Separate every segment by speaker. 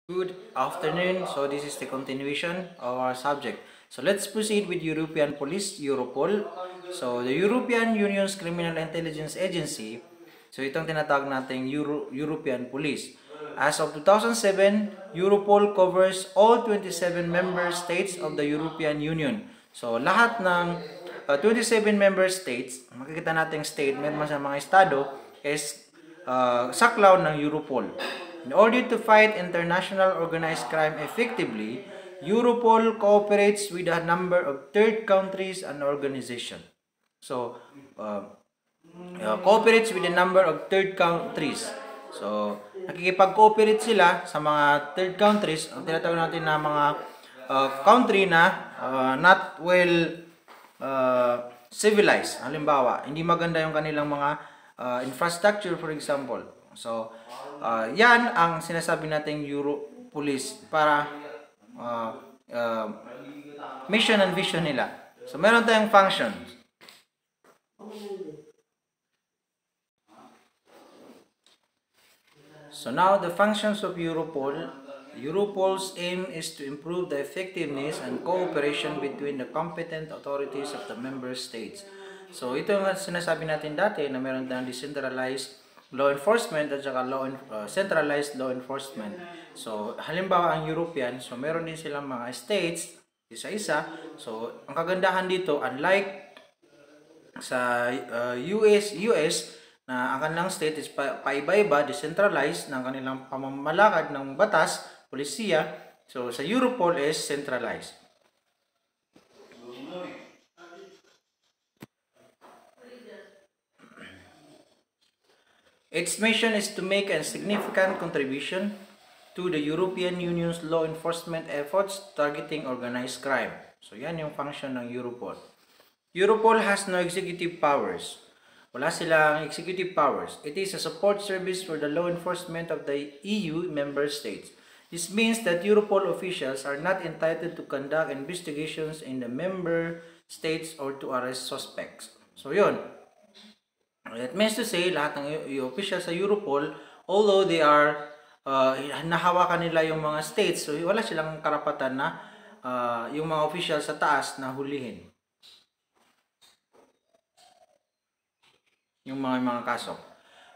Speaker 1: Good afternoon. So this is the continuation of our subject. So let's proceed with European Police, Europol. So the European Union's Criminal Intelligence Agency, so itong tinatawag nating European Police. As of 2007, Europol covers all 27 member states of the European Union. So lahat ng 27 member states, makikita nating state, meron sa mga estado, is saklaw ng Europol. In order to fight international organized crime effectively, Europol cooperates with a number of third countries and organizations. So, cooperates with a number of third countries. So, nakikipag-cooperate sila sa mga third countries, ang tinatawag natin na mga country na not well civilized. Halimbawa, hindi maganda yung kanilang mga infrastructure, for example. So, yan ang sinasabi nating Euro Police para mission and vision nila. So, meron tayong functions. So, now the functions of Europol. Europol's aim is to improve the effectiveness and cooperation between the competent authorities of the member states. So, ito yung sinasabi natin dati na meron tayong decentralized law enforcement at saka centralized law enforcement. So, halimbawa ang European, so meron din silang mga states, isa-isa. So, ang kagandahan dito, unlike sa US na ang kanilang state is paiba-iba, decentralized ng kanilang pamamalakad ng batas, polisiya. So, sa Europol is centralized. Its mission is to make a significant contribution to the European Union's law enforcement efforts targeting organized crime. So, yan yung function ng Europol. Europol has no executive powers. Wala silang executive powers. It is a support service for the law enforcement of the EU member states. This means that Europol officials are not entitled to conduct investigations in the member states or to arrest suspects. So, yun. It means to say, lahat ng officials sa Europol, although they are, nahawakan nila yung mga states, so wala silang karapatan na yung mga officials sa taas na hulihin yung mga kaso.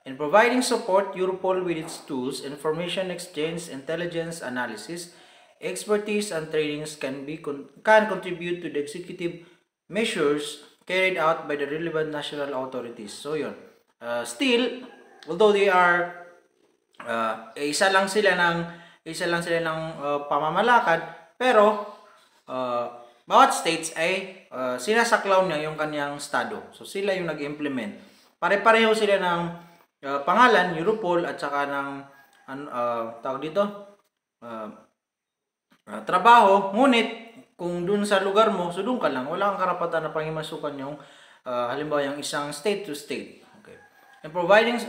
Speaker 1: In providing support, Europol with its tools, information exchange, intelligence analysis, expertise, and trainings can contribute to the executive measures carried out by the relevant national authorities. So yun. Still, although they are isa lang sila ng pamamalakad, pero bawat states ay sinasaklaw niya yung kanyang estado. So sila yung nag-implement. Pare-pareho sila ng pangalan, Europol, at saka ng tawag dito, trabaho, ngunit kung dun sa lugar mo, so dun ka lang, wala kang karapatan na pangimasukan yung halimbawa yung isang state to state. Okay. And providing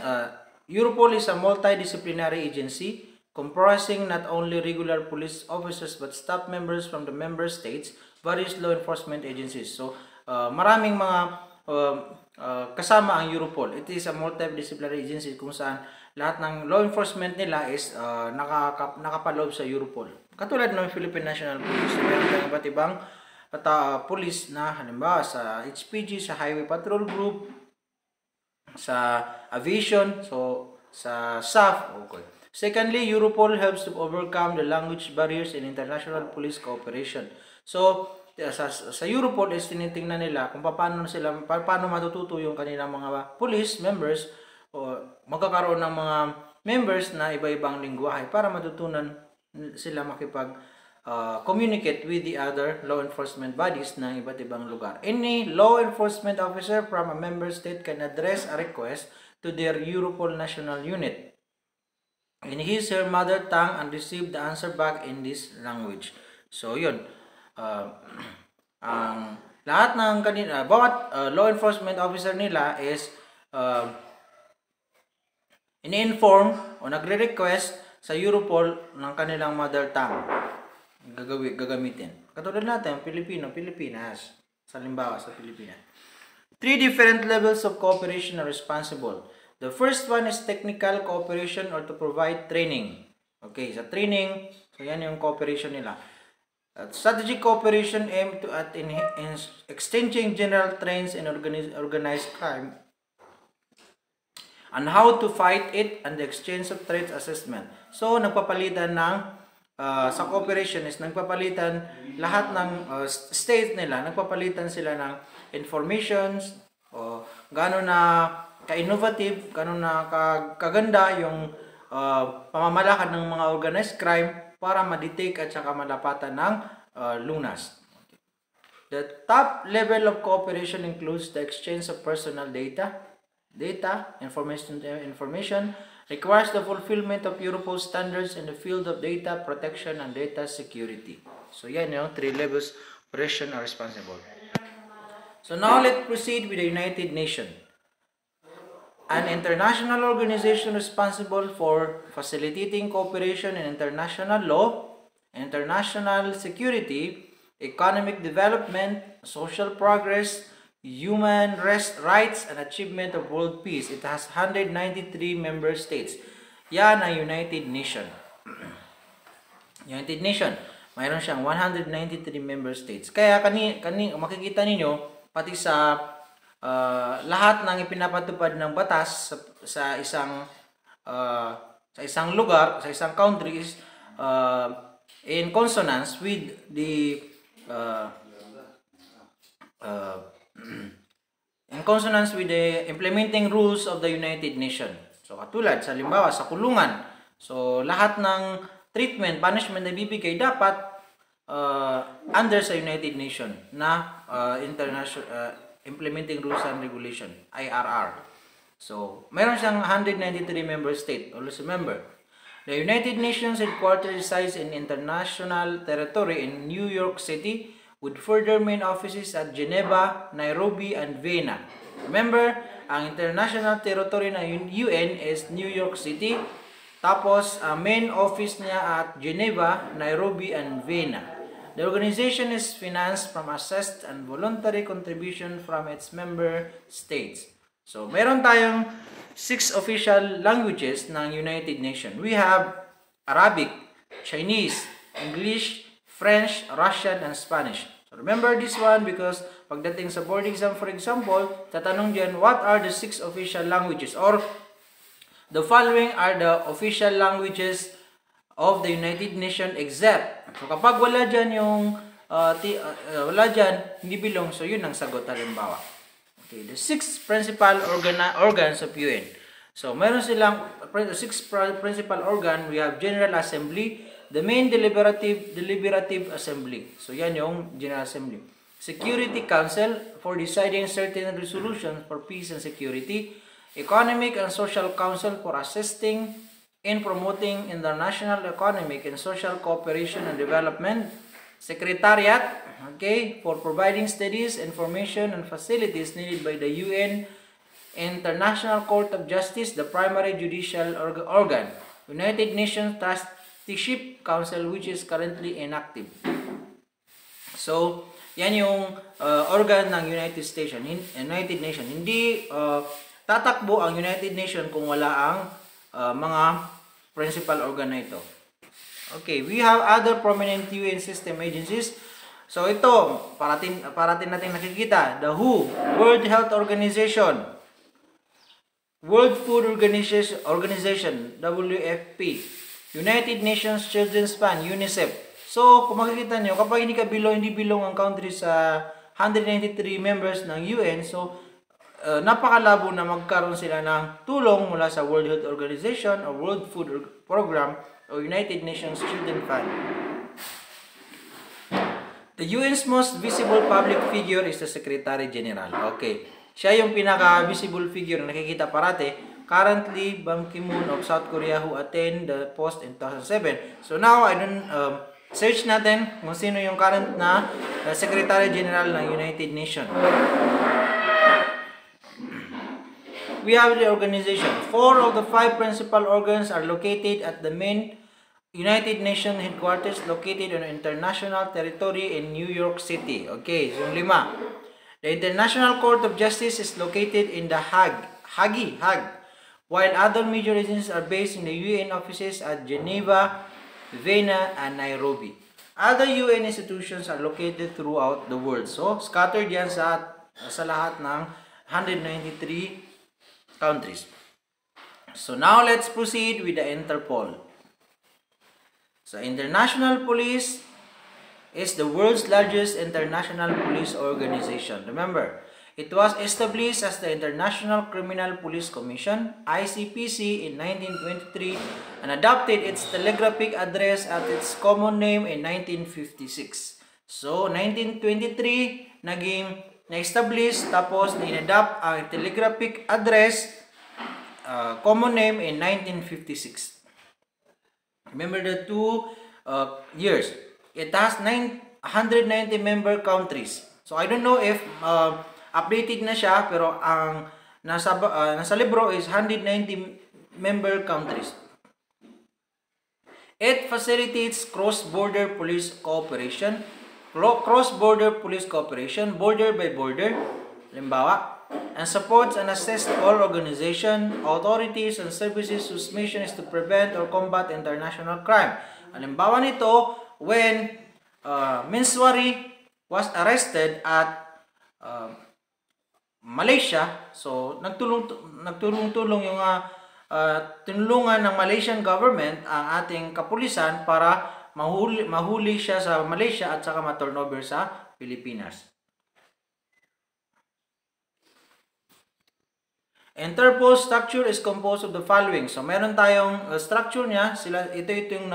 Speaker 1: Europol is a multidisciplinary agency comprising not only regular police officers but staff members from the member states, various law enforcement agencies. So, maraming mga kasama ang Europol. It is a multidisciplinary agency kung saan lahat ng law enforcement nila is nakapaloob sa Europol. Katulad ng Philippine National Police, meron tayong iba't ibang police na halimbawa sa HPG, sa Highway Patrol Group, sa Aviation, so sa SAF. Okay. Secondly, Europol helps to overcome the language barriers in international police cooperation. So, sa Europol is tinitingnan nila kung paano matututo yung kanilang mga police members o magkakaroon ng mga members na iba-ibang lingwahe para matutunan sila makipag-communicate with the other law enforcement bodies ng iba't ibang lugar. Any law enforcement officer from a member state can address a request to their Europol national unit in his or her mother tongue and receive the answer back in this language. So, yun. Ang lahat ng bawat law enforcement officer nila is ini-inform o nagre-request sa Europol ng kanilang mother tongue gagamitin. Katulad natin, Pilipinas. Sa limbawa sa Pilipinas. 3 different levels of cooperation are responsible. The first one is technical cooperation or to provide training. Okay, sa training, so yan yung cooperation nila. At strategic cooperation aim to at in exchanging general trends in organized crime and how to fight it and the exchange of threat assessment. So, nagpapalitan ng sa cooperation is nagpapalitan lahat ng state nila, nagpapalitan sila ng informations o gaano na ka-innovative, gaano na kaganda yung pamamalakad ng mga organized crime para ma-detect at saka malapatan ng lunas. The top level of cooperation includes the exchange of personal data, information requires the fulfillment of Europol standards in the field of data protection and data security. So yan yung 3 levels operation are responsible. So now let's proceed with the United Nations, an international organization responsible for facilitating cooperation in international law, international security, economic development, social progress, human rights, and achievement of world peace. It has 193 member states. Yan ang United Nations. United Nations, mayroon siyang 193 member states. Kaya makikita ninyo, pati sa lahat ng ipinapatupad ng batas sa isang lugar, sa isang country is in consonance with the in consonance with the implementing rules of the United Nations. So katulad sa halimbawa sa kulungan. So lahat ng treatment, punishment na bibigay dapat under sa United Nations na international implementing rules and regulation, IRR. So mayroon siyang 193 member state. Always remember, the United Nations headquarters resides in international territory in New York City, with further main offices at Geneva, Nairobi, and Vienna. Remember, ang international territory ng UN is New York City. Tapos, ang main office niya at Geneva, Nairobi, and Vienna. The organization is financed from assessed and voluntary contribution from its member states. So, meron tayong 6 official languages ng United Nations. We have Arabic, Chinese, English, French, Russian, and Spanish. So remember this one because pagdating sa board exam, for example, tatanong diyan, what are the 6 official languages? Or the following are the official languages of the United Nations except. So kapag wala diyan yung wala diyan, hindi belong, so yun ang sagot halimbawa. Okay, the 6 principal organs of UN. So meron silang 6 principal organ. We have General Assembly, the main deliberative assembly. So yan yung General Assembly. Security Council for deciding certain resolutions for peace and security. Economic and Social Council for assisting in promoting international economic and social cooperation and development. Secretariat, okay, for providing studies, information, and facilities needed by the UN. International Court of Justice, the primary judicial organ. United Nations Trusteeship Council, which is currently inactive. So, yan yung organ ng United Nations. Hindi tatakbo ang United Nations kung wala ang mga principal organ na ito. Okay, we have other prominent UN system agencies. So, ito, parating natin nakikita. The WHO, World Health Organization, World Food Organization, WFP, United Nations Children's Fund, UNICEF. So, kung makikita nyo, kapag hindi bilong ang country sa 193 members ng UN, so, napakalabo na magkaroon sila ng tulong mula sa World Health Organization o World Food Program o United Nations Children's Fund. The UN's most visible public figure is the Secretary General. Okay. Siya yung pinaka-visible figure na nakikita parate. Currently, Ban Ki-moon of South Korea who attained the post in 2007. So now, I don't search natin kung sino yung current na Secretary General ng United Nations. We have the organization. 4 of the 5 principal organs are located at the main United Nations headquarters located on international territory in New York City. Okay, so yung 5. The International Court of Justice is located in The Hague, while other major agencies are based in the UN offices at Geneva, Vienna, and Nairobi. Other UN institutions are located throughout the world. So, scattered yan sa lahat ng 193 countries. So, now let's proceed with the Interpol. So, International Police is the world's largest international police organization. Remember, it was established as the International Criminal Police Commission, ICPC, in 1923 and adopted its telegraphic address at its common name in 1956. So, 1923, naging na-establish, tapos in-adopt ang telegraphic address, common name in 1956. Remember the two years. It has 190 member countries. So, I don't know if updated na siya, pero ang nasa libro is 190 member countries. It facilitates cross-border police cooperation, border by border, halimbawa, and supports and assists all organizations, authorities, and services whose mission is to prevent or combat international crime. Halimbawa nito, when Menswari was arrested at Malaysia, so nagtulong-tulong yung tinulungan ng Malaysian government ang ating kapulisan para mahuli siya sa Malaysia at saka ma-turnover sa Pilipinas. Interpol structure is composed of the following. So meron tayong structure niya, ito yung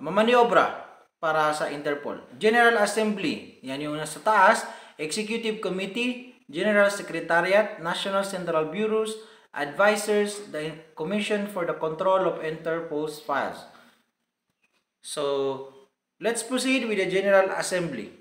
Speaker 1: mamaniobra para sa Interpol. General Assembly, yan yung nasa taas. Executive Committee, General Secretariat, National Central Bureaus, Advisors, the Commission for the Control of Interpol's Files. So, let's proceed with the General Assembly.